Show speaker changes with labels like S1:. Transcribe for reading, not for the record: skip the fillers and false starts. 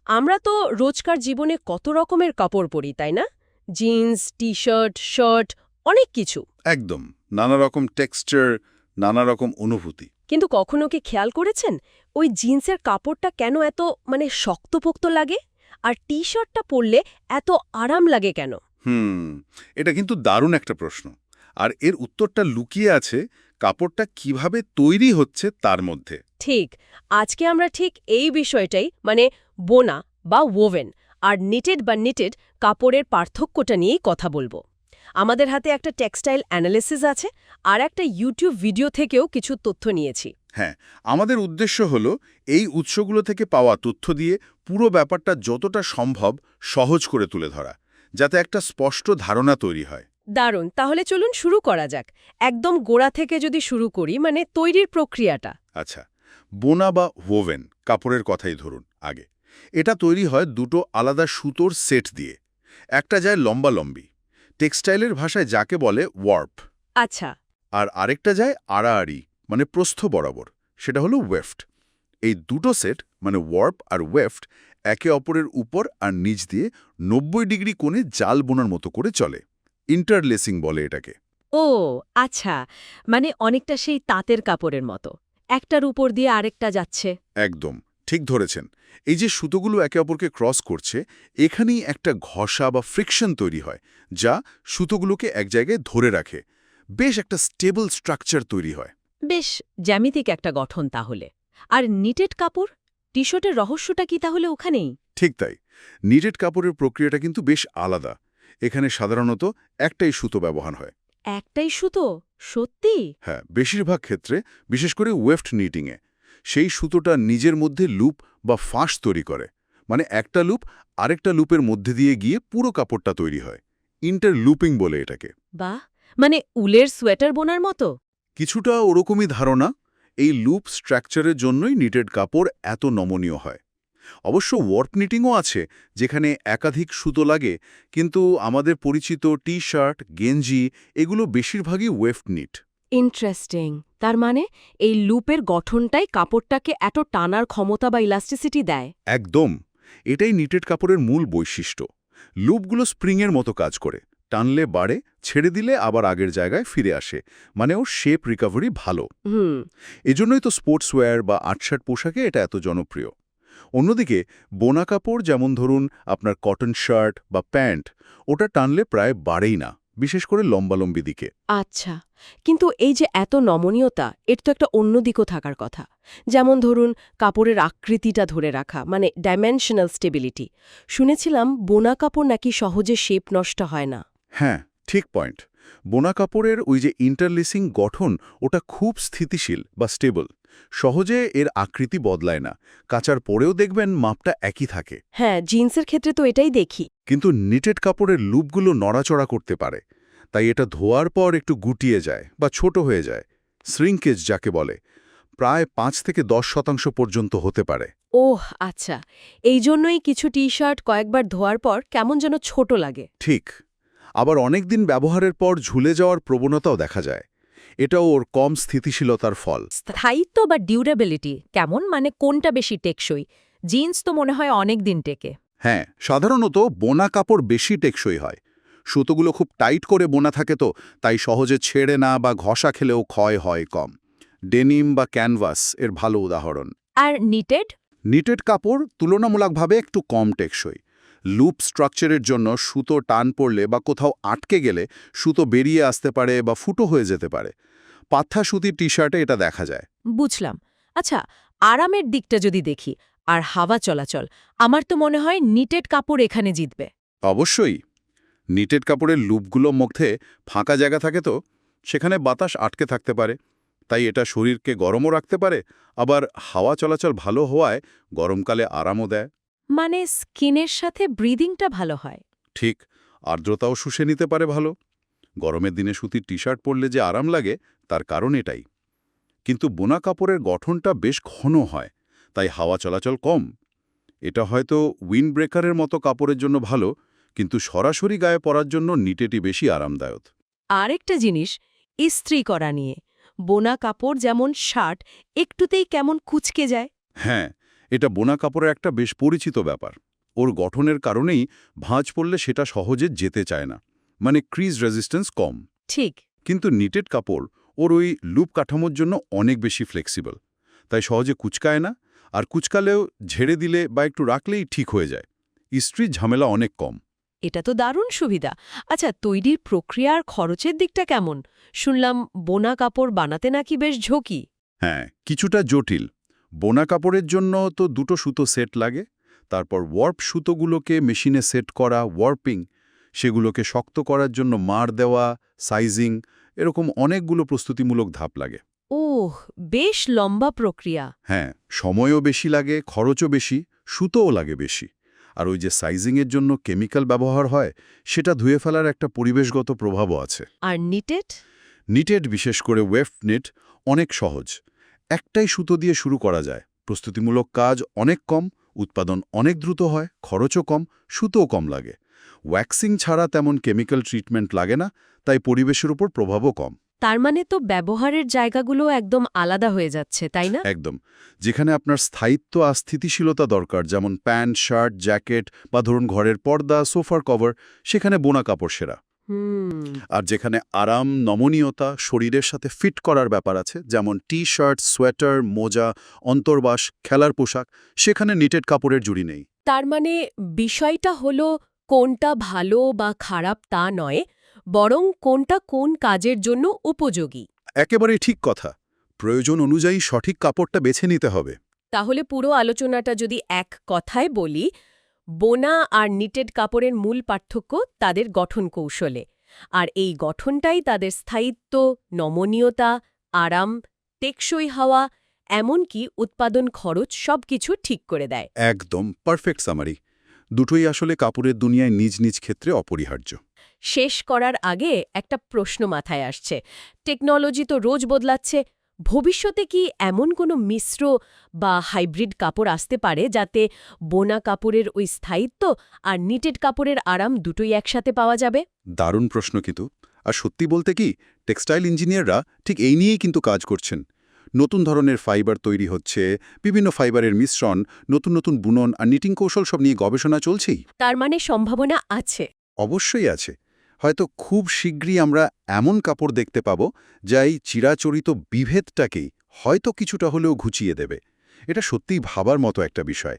S1: আমরা তো রোজকার জীবনে কত রকমের কাপড় পরি তাই না? জিন্স, টি-শার্ট, শার্ট, অনেক কিছু।
S2: একদম। নানা রকম টেক্সচার, নানা রকম অনুভূতি।
S1: কিন্তু কখনো কি খেয়াল করেছেন ওই জিন্সের কাপড়টা কেন এত শক্তপোক্ত লাগে, আর টি-শার্টটা পরলে এত আরাম লাগে কেন?
S2: এটা কিন্তু দারুণ একটা প্রশ্ন। আর এর উত্তরটা লুকিয়ে আছে কাপড়টা কিভাবে তৈরি হচ্ছে তার মধ্যে।
S1: ঠিক, আজকে আমরা ঠিক এই বিষয়টাই বোনা বা ওভেন আর নিটেড কাপড়ের পার্থক্যটা নিয়েই কথা বলবো। আমাদের হাতে একটা টেক্সটাইল অ্যানালিসিস আছে, আর একটা ইউটিউব ভিডিও থেকেও কিছু তথ্য নিয়েছি।
S2: হ্যাঁ, আমাদের উদ্দেশ্য হলো এই উৎসগুলো থেকে পাওয়া তথ্য দিয়ে পুরো ব্যাপারটা যতটা সম্ভব সহজ করে তুলে ধরা, যাতে একটা স্পষ্ট ধারণা তৈরি হয়।
S1: দারুণ, তাহলে চলুন শুরু করা যাক। একদম গোড়া থেকে যদি শুরু করি, তৈরির প্রক্রিয়াটা।
S2: আচ্ছা, বোনা বা ওভেন কাপড়ের কথাই ধরুন আগে। এটা তৈরি হয় দুটো আলাদা সুতোর সেট দিয়ে। একটা যায় লম্বালম্বি, টেক্সটাইলের ভাষায় যাকে বলে ওয়ার্প।
S1: আচ্ছা।
S2: আর আরেকটা যায় আড়াআড়ি, মানে প্রস্থ বরাবর, সেটা হলো ওয়েফট। এই দুটো সেট মানে ওয়ার্প আর ওয়েফট একে অপরের উপর আর নিচ দিয়ে 90 ডিগ্রি কোণে জাল বোনার মতো করে চলে। ইন্টারলেসিং বলে এটাকে।
S1: ও আচ্ছা, অনেকটা সেই তাঁতের কাপড়ের মতো, একটার উপর দিয়ে আরেকটা যাচ্ছে।
S2: একদম ঠিক ধরেছেন। এই যে সুতোগুলো একে অপরকে ক্রস করছে, এখানেই একটা ঘষা বা ফ্রিকশন তৈরি হয়, যা সুতোগুলোকে এক জায়গায় ধরে রাখে। বেশ একটা স্টেবল স্ট্রাকচার তৈরি হয়।
S1: বেশ জ্যামিতিক একটা গঠন তাহলে। আর নিটেড কাপড়, টি-শার্টের রহস্যটা কি তাহলে ওখানেই?
S2: ঠিক তাই। নিটেড কাপড়ের প্রক্রিয়াটা কিন্তু বেশ আলাদা। এখানে সাধারণত একটাই সুতো ব্যবহার হয়।
S1: একটাই সুতো? সত্যি?
S2: হ্যাঁ, বেশিরভাগ ক্ষেত্রে, বিশেষ করে ওয়েফট নিটিংয়ে সেই সুতোটা নিজের মধ্যে লুপ বা ফাঁস তৈরি করে। মানে একটা লুপ আরেকটা লুপের মধ্যে দিয়ে গিয়ে পুরো কাপড়টা তৈরি হয়। ইন্টারলুপিং বলে এটাকে।
S1: বাহ, উলের সোয়েটার বোনার মতো?
S2: কিছুটা ওরকমই ধারণা। এই লুপ স্ট্রাকচারের জন্যই নিটেড কাপড় এত নমনীয় হয়। অবশ্য ওয়ার্প নিটিংও আছে, যেখানে একাধিক সুতো লাগে, কিন্তু আমাদের পরিচিত টি-শার্ট, গেঞ্জি এগুলো বেশিরভাগই ওয়েফট নিট।
S1: ইন্টারেস্টিং। তার এই লুপের গঠনটাই কাপড়টাকে এত টানার ক্ষমতা বা ইলাস্টিসিটি দেয়।
S2: একদম। এটাই নিটেড কাপড়ের মূল বৈশিষ্ট্য। লুপগুলো স্প্রিংয়ের মতো কাজ করে। টানলে বাড়ে, ছেড়ে দিলে আবার আগের জায়গায় ফিরে আসে। মানে ওর শেপ রিকভারি ভালো। এজন্যই তো স্পোর্টসওয়্যার বা আটশার্ট পোশাকে এটা এত জনপ্রিয়। অন্যদিকে বোনা কাপড়, যেমন ধরুন আপনার কটন শার্ট বা প্যান্ট, ওটা টানলে প্রায় বাড়েই না, বিশেষ করে লম্বালম্বি দিকে।
S1: আচ্ছা, কিন্তু এই যে এত নমনীয়তা, এর তো একটা অন্য দিকও থাকার কথা। যেমন ধরুন কাপড়ের আকৃতিটা ধরে রাখা, ডাইমেনশনাল স্টেবিলিটি। শুনেছিলাম বোনা কাপড় নাকি সহজে শেপ নষ্ট হয় না।
S2: হ্যাঁ, ঠিক পয়েন্ট। বোনা কাপড়ের ওই যে ইন্টারলেসিং গঠন, ওটা খুব স্থিতিশীল বা স্টেবল। সহজে এর আকৃতি বদলায় না। কাচার পরেও দেখবেন মাপটা একই থাকে।
S1: হ্যাঁ, জিন্সের ক্ষেত্রে তো এটাই দেখি।
S2: কিন্তু নিটেড কাপড়ের লুপগুলো নড়াচড়া করতে পারে। তাই এটা ধোয়ার পর একটু গুটিয়ে যায় বা ছোট হয়ে যায়। শ্রিঙ্কেজ যাকে বলে, প্রায় 5 থেকে 10% পর্যন্ত হতে পারে।
S1: ওহ আচ্ছা, এই জন্যই কিছু টি-শার্ট কয়েকবার ধোয়ার পর কেমন যেন ছোট লাগে।
S2: ঠিক। আবার অনেক দিন ব্যবহারের পর ঝুলে যাওয়ার প্রবণতাও দেখা যায়। এটাও ওর কম স্থিতিশীলতার ফল।
S3: স্থায়িত্ব বা ডিউরেবিলিটি কেমন, কোনটা বেশি টেকসই? জিন্স তো মনে হয় অনেক দিন টেকে।
S2: হ্যাঁ, সাধারণত বোনা কাপড় বেশি টেকসই হয়। সুতোগুলো খুব টাইট করে বোনা থাকে, তো তাই সহজে ছেড়ে না বা ঘষা খেলেও ক্ষয় হয় কম। ডেনিম বা ক্যানভাস এর ভালো উদাহরণ।
S3: আর নিটেড?
S2: নিটেড কাপড় তুলনামূলকভাবে একটু কম টেকসই। লুপ স্ট্রাকচারের জন্য সুতো টান পড়লে বা কোথাও আটকে গেলে সুতো বেরিয়ে আসতে পারে বা ফুটো হয়ে যেতে পারে। পাথ্থা সুতির টি-শার্টে এটা দেখা যায়।
S3: বুঝলাম। আচ্ছা, আরামের দিকটা যদি দেখি আর হাওয়া চলাচল, আমার তো মনে হয় নিটেড কাপড় এখানে জিতবে।
S2: অবশ্যই। নিটেড কাপড়ের লুপগুলোর মধ্যে ফাঁকা জায়গা থাকে, তো সেখানে বাতাস আটকে থাকতে পারে। তাই এটা শরীরকে গরমও রাখতে পারে, আবার হাওয়া চলাচল ভালো হওয়ায় গরমকালে আরামও দেয়।
S3: স্কিনের সাথে ব্রিদিংটা ভালো হয়।
S2: ঠিক, আর্দ্রতাও শুষে নিতে পারে ভালো। গরমের দিনে সুতির টি-শার্ট পরলে যে আরাম লাগে, তার কারণ এটাই। কিন্তু বোনা কাপড়ের গঠনটা বেশ ঘন হয়, তাই হাওয়া চলাচল কম। এটা হয়তো উইন্ড ব্রেকারের মতো কাপড়ের জন্য ভালো, কিন্তু সরাসরি গায়ে পরার জন্য নিটেটি বেশি আরামদায়ক।
S1: আরেকটা জিনিস, ইস্ত্রি করা নিয়ে। বোনা কাপড় যেমন শার্ট, একটুতেই কেমন কুঁচকে যায়।
S2: হ্যাঁ, এটা বোনা কাপড়ের একটা বেশ পরিচিত ব্যাপার। ওর গঠনের কারণেই ভাঁজ পড়লে সেটা সহজে যেতে চায় না, মানে ক্রিজ রেজিস্ট্যান্স কম।
S3: ঠিক।
S2: কিন্তু নিটেড কাপড় ওর ওই লুপ কাঠামোর জন্য অনেক বেশি ফ্লেক্সিবল, তাই সহজে কুচকায় না, আর কুচকালেও ঝেড়ে দিলে বা একটু রাখলেই ঠিক হয়ে যায়। ইস্ত্রির ঝামেলা অনেক কম।
S3: এটা তো দারুণ সুবিধা। আচ্ছা, তৈরির প্রক্রিয়া আর খরচের দিকটা কেমন? শুনলাম বোনা কাপড় বানাতে নাকি বেশ ঝুঁকি।
S2: হ্যাঁ, কিছুটা জটিল। বোনা কাপড়ের জন্য তো দুটো সুতো সেট লাগে, তারপর ওয়ার্প সুতোগুলোকে মেশিনে সেট করা, ওয়ার্পিং, সেগুলোকে শক্ত করার জন্য মার দেওয়া, সাইজিং, এরকম অনেকগুলো প্রস্তুতিমূলক ধাপ লাগে।
S3: ওহ, বেশ লম্বা প্রক্রিয়া।
S2: হ্যাঁ, সময়ও বেশি লাগে, খরচও বেশি, সুতোও লাগে বেশি। আর ওই যে সাইজিংয়ের জন্য কেমিক্যাল ব্যবহার হয়, সেটা ধুয়ে ফেলার একটা পরিবেশগত প্রভাবও আছে।
S3: আর নিটেড?
S2: নিটেড, বিশেষ করে ওয়েফট নিট, অনেক সহজ। একটাই সুতো দিয়ে শুরু করা যায়, প্রস্তুতিমূলক কাজ অনেক কম, উৎপাদন অনেক দ্রুত হয়, খরচও কম, সুতোও কম লাগে। ওয়্যাক্সিং ছাড়া তেমন কেমিক্যাল ট্রিটমেন্ট লাগে না, তাই পরিবেশের উপর প্রভাবও কম।
S3: তার মানে তো ব্যবহারের জায়গাগুলো একদম আলাদা হয়ে যাচ্ছে, তাই না?
S2: একদম। যেখানে আপনার স্থায়িত্ব আর স্থিতিশীলতা দরকার, যেমন প্যান্ট, শার্ট, জ্যাকেট বা ধরুন ঘরের পর্দা, সোফার কভার, সেখানে বোনা কাপড় সেরা। আর যেখানে আরাম, নমনীয়তা, শরীরের সাথে ফিট করার ব্যাপার আছে, যেমন টি-শার্ট, সোয়েটার, মোজা, অন্তর্বাস, খেলার পোশাক, সেখানে নিটেড কাপড়ের জুড়ি নেই।
S1: তার মানে বিষয়টা হলো কোনটা ভালো বা খারাপ তা নয়, বরং কোনটা কোন কাজের জন্য উপযোগী।
S2: একেবারে ঠিক কথা। প্রয়োজন অনুযায়ী সঠিক কাপড়টা বেছে নিতে হবে।
S1: তাহলে পুরো আলোচনাটা যদি এক কথায় বলি, বোনা আর নিটেড কাপড়ের মূল পার্থক্য তাদের গঠন কৌশলে, আর এই গঠনটাই তাদের স্থায়িত্ব, নমনীয়তা, আরাম, টেকসই হাওয়া, এমনকি উৎপাদন খরচ সবকিছু ঠিক করে দেয়।
S2: একদম পারফেক্ট সামারি। দুটোই আসলে কাপড়ের দুনিয়ায় নিজ নিজ ক্ষেত্রে অপরিহার্য।
S1: শেষ করার আগে একটা প্রশ্ন মাথায় আসছে। টেকনোলজি তো রোজ বদলাচ্ছে। ভবিষ্যতে কি এমন কোনো মিশ্র বা হাইব্রিড কাপড় আসতে পারে যাতে বোনা কাপড়ের ওই স্থায়িত্ব আর নিটেড কাপড়ের আরাম দুটোই একসাথে পাওয়া যাবে?
S2: দারুণ প্রশ্ন কিন্তু। আর সত্যি বলতে কি, টেক্সটাইল ইঞ্জিনিয়াররা ঠিক এই নিয়েই কিন্তু কাজ করছেন। নতুন ধরনের ফাইবার তৈরি হচ্ছে, বিভিন্ন ফাইবারের মিশ্রণ, নতুন নতুন বুনন আর নিটিং কৌশল সব নিয়ে গবেষণা চলছেই।
S1: তার মানে সম্ভাবনা আছে।
S2: অবশ্যই আছে। হয়তো খুব শীঘ্রই আমরা এমন কাপড় দেখতে পাব যা এই চিরাচরিত বিভেদটাকেই হয়তো কিছুটা হলেও ঘুচিয়ে দেবে। এটা সত্যিই ভাবার মতো একটা বিষয়।